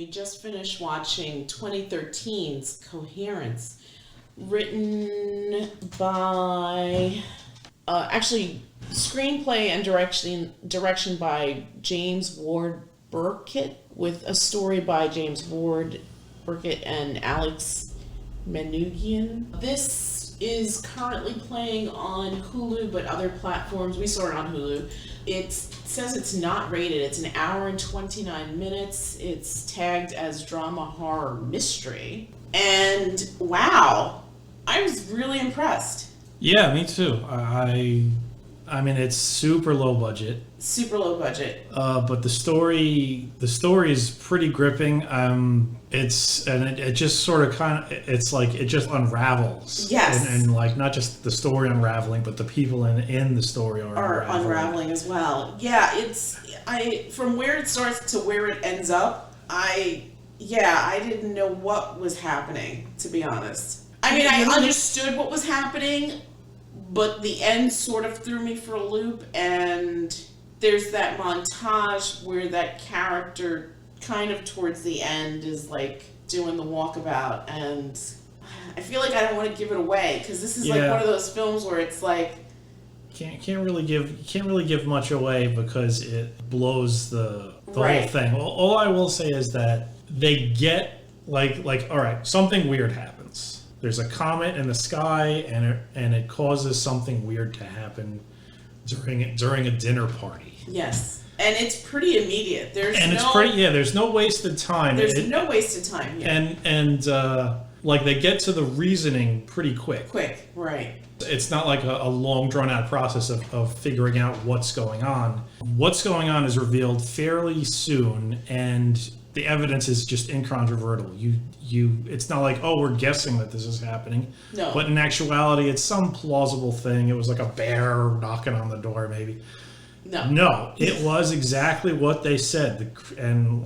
we just finished watching 2013's Coherence, written by, screenplay and direction by James Ward Byrkit, with a story by James Ward Byrkit and Alex Manugian. This is currently playing on Hulu, but other platforms. We saw it on Hulu. It says it's not rated. It's an hour and 29 minutes. It's tagged as drama, horror, mystery. And wow, I was really impressed. Yeah, me too. I mean, it's super low budget. Super low budget. But the story is pretty gripping. It just sort of it's like it just unravels. Yes. And like not just the story unraveling, but the people in the story are unraveling as well. Yeah, from where it starts to where it ends up, I didn't know what was happening, to be honest. I mean, I understood what was happening, but the end sort of threw me for a loop, and there's that montage where that character kind of towards the end is like doing the walkabout, and I feel like I don't want to give it away because this is like one of those films where it's like can't really give much away because it blows the right. whole thing. All I will say is that they get like all right, something weird happens. There's a comet in the sky, and it causes something weird to happen during a dinner party. Yes. And it's pretty immediate. There's no wasted time. There's no wasted time here. And like they get to the reasoning pretty quick. Quick, right. It's not like a long drawn out process of figuring out what's going on. What's going on is revealed fairly soon, and the evidence is just incontrovertible. It's not like, oh, we're guessing that this is happening. No. But in actuality, it's some plausible thing. It was like a bear knocking on the door, maybe. No, it was exactly what they said, and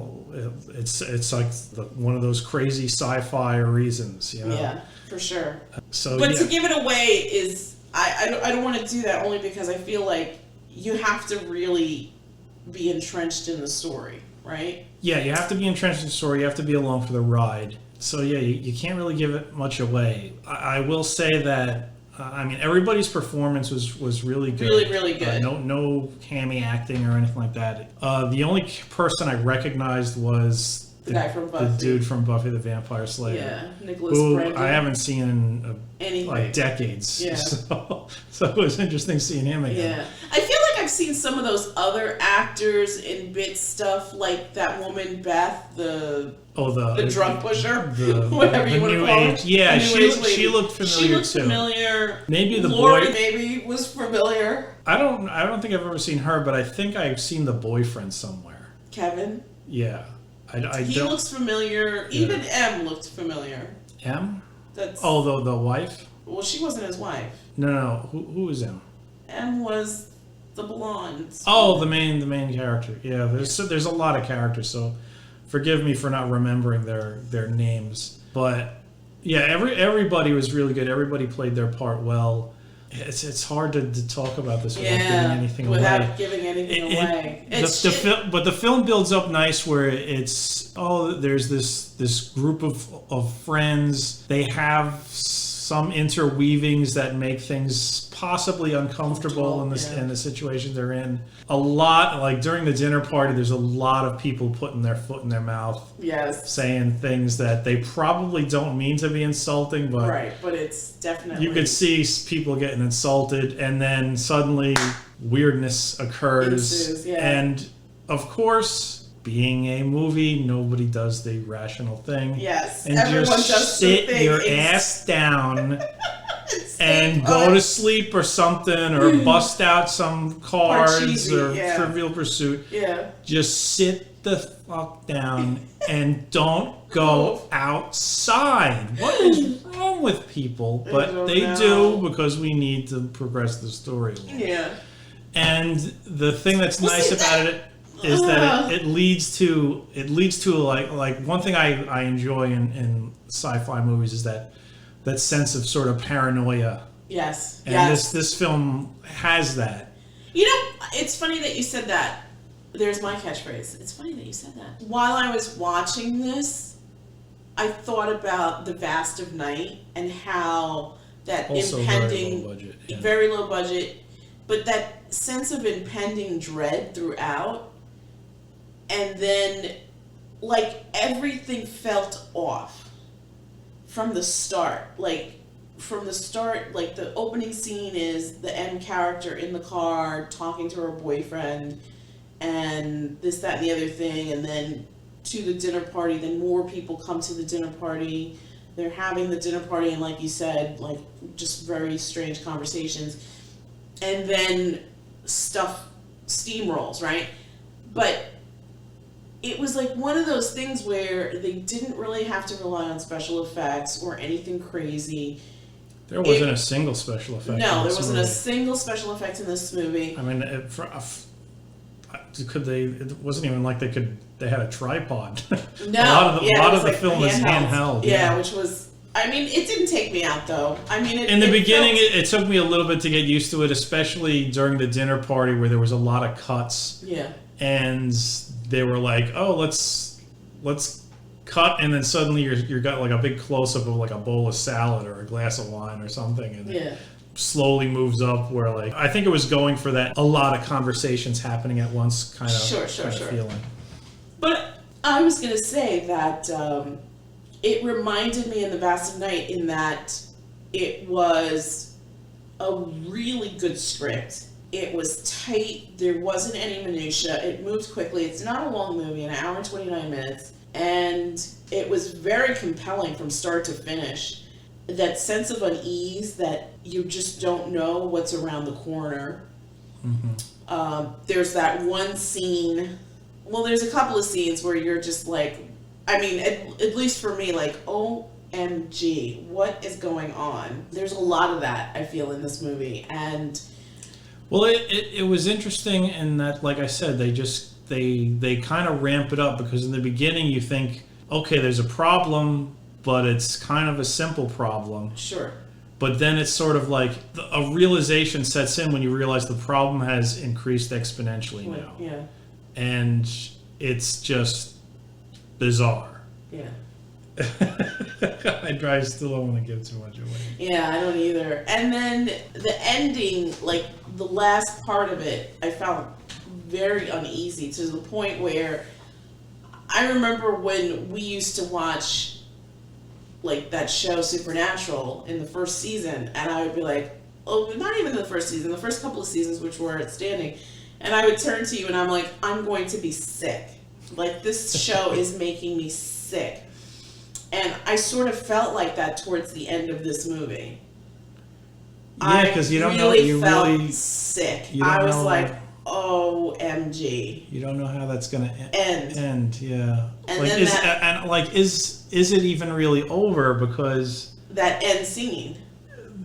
it's like one of those crazy sci-fi reasons, you know. Yeah, for sure. But to give it away is I don't want to do that only because I feel like you have to really be entrenched in the story, right? Yeah, you have to be entrenched in the story. You have to be along for the ride. So yeah, you can't really give it much away. I will say that. I mean, everybody's performance was really good. Really, really good. No hammy acting or anything like that. The only person I recognized was the guy from Buffy. The dude from Buffy the Vampire Slayer. Yeah, Nicholas Brendon. I haven't seen in like decades. Yeah. So it was interesting seeing him again. Yeah. I feel like I've seen some of those other actors in bit stuff, like that woman Beth, the drug pusher, whatever you want to call it. Yeah, she looked familiar too. She looked familiar. Maybe the Lori boy maybe was familiar. I don't think I've ever seen her, but I think I've seen the boyfriend somewhere. Kevin. Yeah, he looks familiar. Yeah. Even M looked familiar. M? That's the wife. Well, she wasn't his wife. No. Who was M? M was the blonde. Oh, the main character. Yeah, there's a lot of characters, so forgive me for not remembering their names. But yeah, everybody was really good. Everybody played their part well. It's hard to talk about this without giving anything away. Without giving anything away. But the film builds up nice where there's this group of friends. They have some interweavings that make things possibly uncomfortable in the situation they're in. A lot, like during the dinner party, there's a lot of people putting their foot in their mouth. Yes. Saying things that they probably don't mean to be insulting, but right, but it's definitely you could see people getting insulted, and then suddenly weirdness occurs. Ensues, yeah. And of course, being a movie, nobody does the rational thing. Yes, and everyone just does sit your ass down and go to sleep or something, or bust out some cards or Trivial Pursuit. Yeah. Just sit the fuck down and don't go outside. What is wrong with people? But they do because we need to progress the story along. Yeah. And the thing that's nice about it is that it leads to like one thing I enjoy in sci-fi movies is that sense of sort of paranoia. Yes. And this film has that. You know, it's funny that you said that. there's my catchphrase. It's funny that you said that. While I was watching this, I thought about The Vast of Night and how that Also impending, very low budget. Yeah. very low budget, but that sense of impending dread throughout, and then like everything felt off from the start. Like the opening scene is the M character in the car talking to her boyfriend and this, that, and the other thing, and then to the dinner party, then more people come to the dinner party. They're having the dinner party, and like you said, like just very strange conversations. And then stuff steamrolls, right? But it was like one of those things where they didn't really have to rely on special effects or anything crazy. There wasn't a single special effect. No, there wasn't a single special effect in this movie. I mean, it wasn't even like they had a tripod. No, a lot of the film is handheld. Yeah, which was, I mean, it didn't take me out though. I mean, in the beginning, it took me a little bit to get used to it, especially during the dinner party where there was a lot of cuts. Yeah. And they were like, "Oh, let's cut," and then suddenly you got like a big close up of like a bowl of salad or a glass of wine or something, and it slowly moves up where like I think it was going for that a lot of conversations happening at once kind of feeling. But I was gonna say that it reminded me in The Vast of Night in that it was a really good script. It was tight. There wasn't any minutia. It moved quickly. It's not a long movie, an hour and 29 minutes. And it was very compelling from start to finish. That sense of unease that you just don't know what's around the corner. Mm-hmm. There's that one scene. Well, there's a couple of scenes where you're just like, I mean, at least for me, like, OMG, what is going on? There's a lot of that, I feel, in this movie. And well, it was interesting in that, like I said, they kind of ramp it up because in the beginning you think, okay, there's a problem, but it's kind of a simple problem. Sure. But then it's sort of like a realization sets in when you realize the problem has increased exponentially now. Yeah. And it's just bizarre. Yeah. I still don't want to give too much away. Yeah, I don't either. And then the ending, like the last part of it, I found very uneasy to the point where I remember when we used to watch like that show Supernatural in the first season, and I would be like, oh, not even the first season, the first couple of seasons which were outstanding, and I would turn to you and I'm like, I'm going to be sick. Like, this show is making me sick. And I sort of felt like that towards the end of this movie. Yeah, because you don't know. You felt sick. I was like, OMG. You don't know how that's going to end. Yeah. And like, then is it even really over? Because that end scene,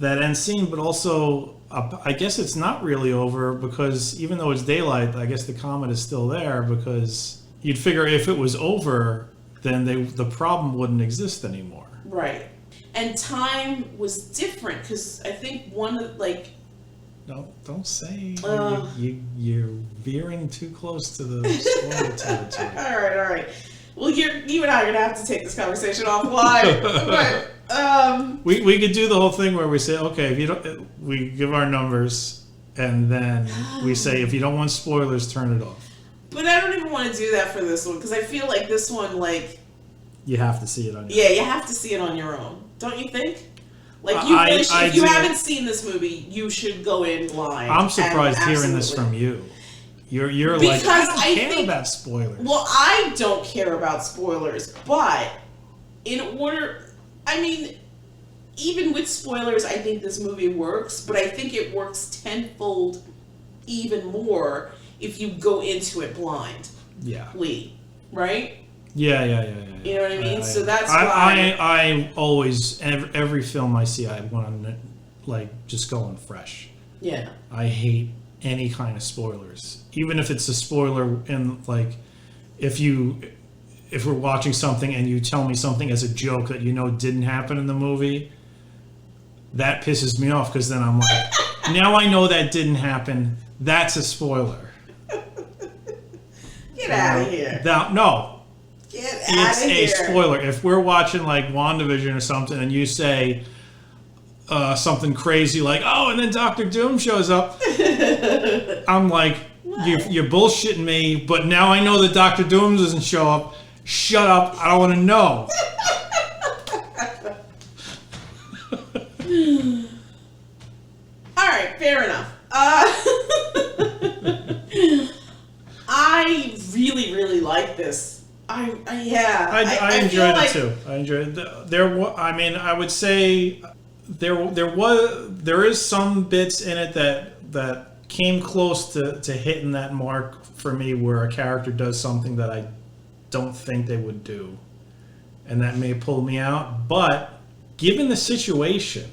but also I guess it's not really over because even though it's daylight, I guess the comet is still there because you'd figure if it was over, then the problem wouldn't exist anymore. Right. And time was different because I think one of like. No, don't say you're veering too close to the spoiler territory. All right. Well, you and I are gonna have to take this conversation offline. But we could do the whole thing where we say, okay, if you don't, we give our numbers, and then we say if you don't want spoilers, turn it off. But I don't even want to do that for this one because I feel like this one, like, you have to see it on your own. Yeah, you have to see it on your own, don't you think? Like, you really should, if you haven't seen this movie, you should go in blind. I'm surprised hearing this from you. You're like, I don't care about spoilers. Well, I don't care about spoilers, but I mean, even with spoilers, I think this movie works, but I think it works tenfold even more if you go into it blind. Yeah. Right? Yeah. You know what I mean? So that's why I always, every film I see, I want to like just go in fresh. Yeah. I hate any kind of spoilers, even if it's a spoiler in like if we're watching something and you tell me something as a joke that you know didn't happen in the movie, that pisses me off because then I'm like, now I know that didn't happen. That's a spoiler. Get out of here. No. Get out of here. It's a spoiler. If we're watching like WandaVision or something and you say something crazy like, oh, and then Doctor Doom shows up, I'm like, you're bullshitting me, but now I know that Doctor Doom doesn't show up. Shut up. I don't want to know. All right, fair enough. I really, really like this. I enjoyed it too. I enjoyed it. I would say there is some bits in it that came close to hitting that mark for me, where a character does something that I don't think they would do, and that may pull me out. But given the situation,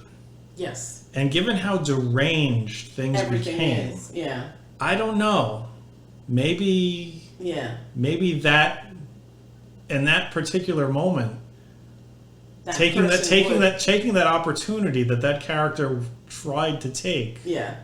yes, and given how deranged things became, I don't know. Maybe that in that particular moment, taking that opportunity that character tried to take. Yeah.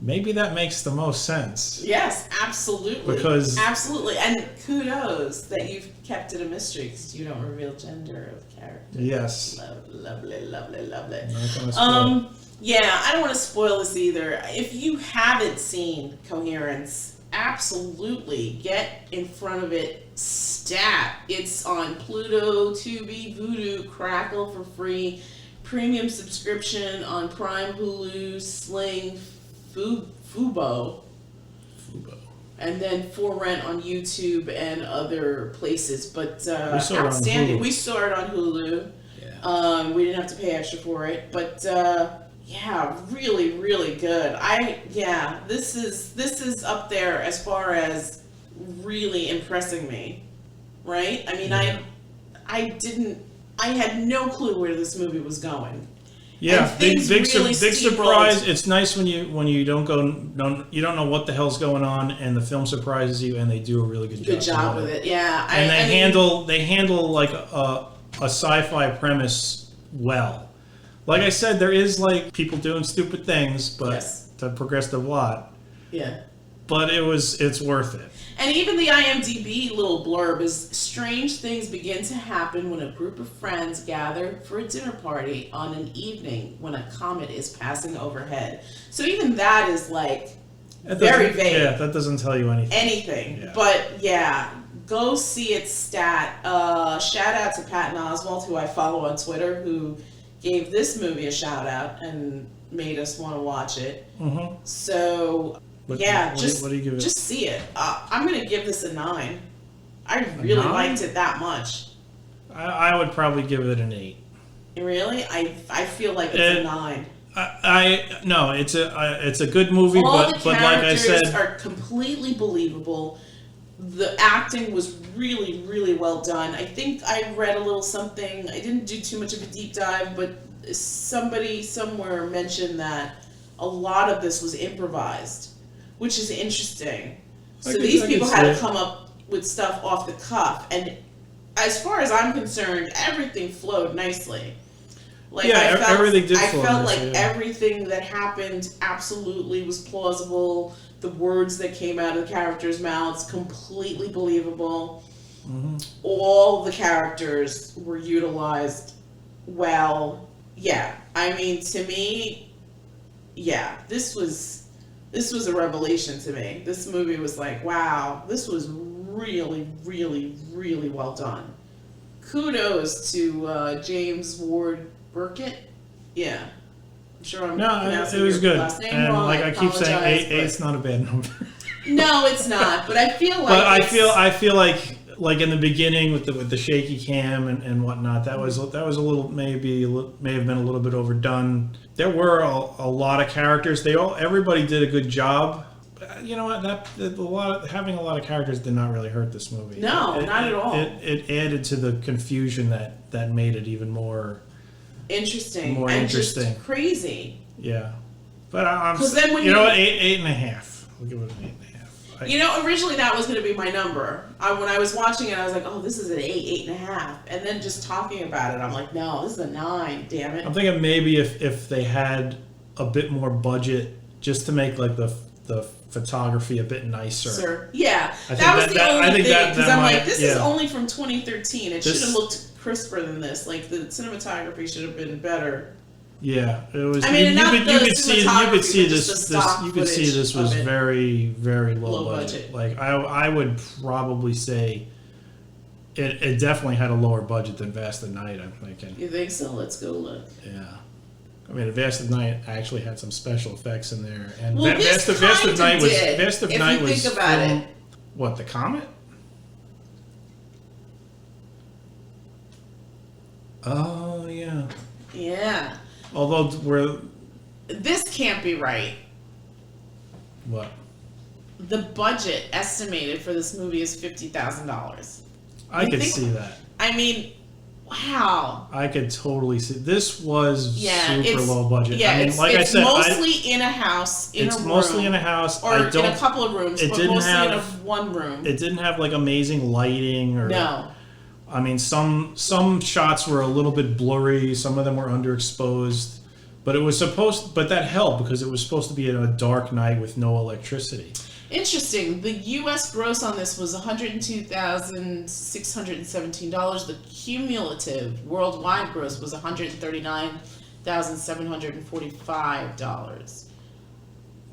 Maybe that makes the most sense. Yes, absolutely. Absolutely, and kudos that you've kept it a mystery because you don't reveal gender of character. Yes. Lovely. Not gonna spoil. Yeah, I don't want to spoil this either. If you haven't seen Coherence, absolutely get in front of it. Stat. It's on Pluto, Tubi, Vudu, Crackle for free. Premium subscription on Prime, Hulu, Sling, Fubo, and then for rent on YouTube and other places. But outstanding. We saw it on Hulu. Yeah. We didn't have to pay extra for it, but really, really good. This is up there as far as really impressing me. Right? I mean, I had no clue where this movie was going. Yeah, big surprise. It's nice when you don't know what the hell's going on, and the film surprises you, and they do a really good job with it. Yeah, and they handle like a sci-fi premise well. Like I said, there is like people doing stupid things, but to progress the plot. Yeah. But it's worth it. And even the IMDb little blurb is, strange things begin to happen when a group of friends gather for a dinner party on an evening when a comet is passing overhead. So even that is like very vague. Yeah, that doesn't tell you anything. Yeah. But go see its stat. Shout out to Patton Oswalt, who I follow on Twitter, who gave this movie a shout out and made us want to watch it. Mm-hmm. So... What do you give it? Just see it. I'm going to give this a 9. I really liked it that much. I would probably give it an 8. Really? I feel like it's a 9. No, it's a good movie, but like I said, are completely believable. The acting was really, really well done. I think I read a little something. I didn't do too much of a deep dive, but somebody somewhere mentioned that a lot of this was improvised, which is interesting. So these people had to come up with stuff off the cuff, and as far as I'm concerned, everything flowed nicely. Everything did flow. I felt like everything that happened absolutely was plausible. The words that came out of the characters' mouths, completely believable. Mm-hmm. All the characters were utilized well. Yeah, I mean, to me, this was a revelation to me. This movie was like, wow, this was really, really, really well done. Kudos to James Ward Byrkit. Yeah. I'm sure I'm pronouncing it was good. Last name and wrong. like I keep saying, 8's not a bad number. No, it's not. But I feel like I feel like in the beginning with the shaky cam and whatnot, that was a little may have been a little bit overdone. There were a lot of characters. Everybody did a good job. But you know what? Having a lot of characters did not really hurt this movie. No, not at all. It added to the confusion that made it even more interesting. Interesting. Just crazy. Yeah, but I'm. Because then when 8.5. I'll give it an 8.5. Originally that was going to be my number. When I was watching it, I was like, oh, this is an 8.5. And then just talking about it, I'm like, no, this is a 9, damn it. I'm thinking maybe if they had a bit more budget just to make like the the photography a bit nicer. Sir. Yeah, I that was think the only thing, because I'm might- like, this yeah. is only from 2013. It should This- have looked crisper than this. Like, the cinematography should have been better. Yeah, it was. I mean, you not could the see cinematography, but this. just the stock You could see footage this was of it. very, very low, Low budget. budget. Like I would probably say, it definitely had a lower budget than Vast of Night. I'm thinking. You think so? Let's go look. Yeah. I mean, Vast of Night actually had some special effects in there, and Well, this Vast of Night was did, Vast of if Night you was think about from, it. what, the comet? Oh yeah. Yeah. Although we're This can't be right. what? The budget estimated for this movie is $50,000. I could see that. I mean, wow. I could totally see. This was Yeah, super it's low budget. Yeah, I mean, it's, like it's I said, mostly in a house, in it's a room, mostly in a house. or I in don't. a couple of rooms, it but didn't mostly in have- one room. It didn't have like amazing lighting or. No. I mean, some shots were a little bit blurry. Some of them were underexposed, but it was supposed. But that helped because it was supposed to be in a dark night with no electricity. Interesting. The U.S. gross on this was $102,617. The cumulative worldwide gross was $139,745.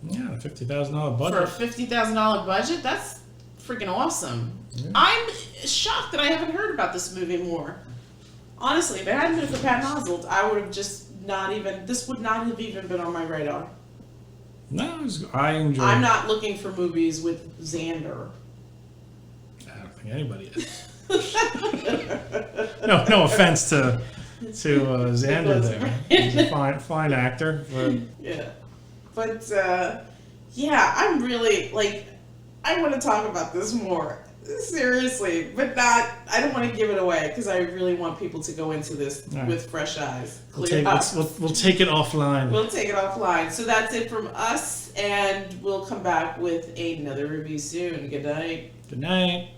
Yeah, a $50,000 For a budget. $50,000 budget, that's freaking awesome. Yeah. I'm shocked that I haven't heard about this movie more. Honestly, if it hadn't been for Pat Oswalt, I would have just not even. This would not have even been on my radar. No, I enjoyed. I'm not looking for movies with Xander. I don't think anybody is. No offense to Xander there. He's a fine actor, but Yeah, but yeah, I'm really like, I want to talk about this more seriously, but not. I don't want to give it away because I really want people to go into this All right. with fresh eyes. we'll Clear take, up. we'll take it offline. We'll take it offline. So that's it from us, and we'll come back with another review soon. Good night. Good night.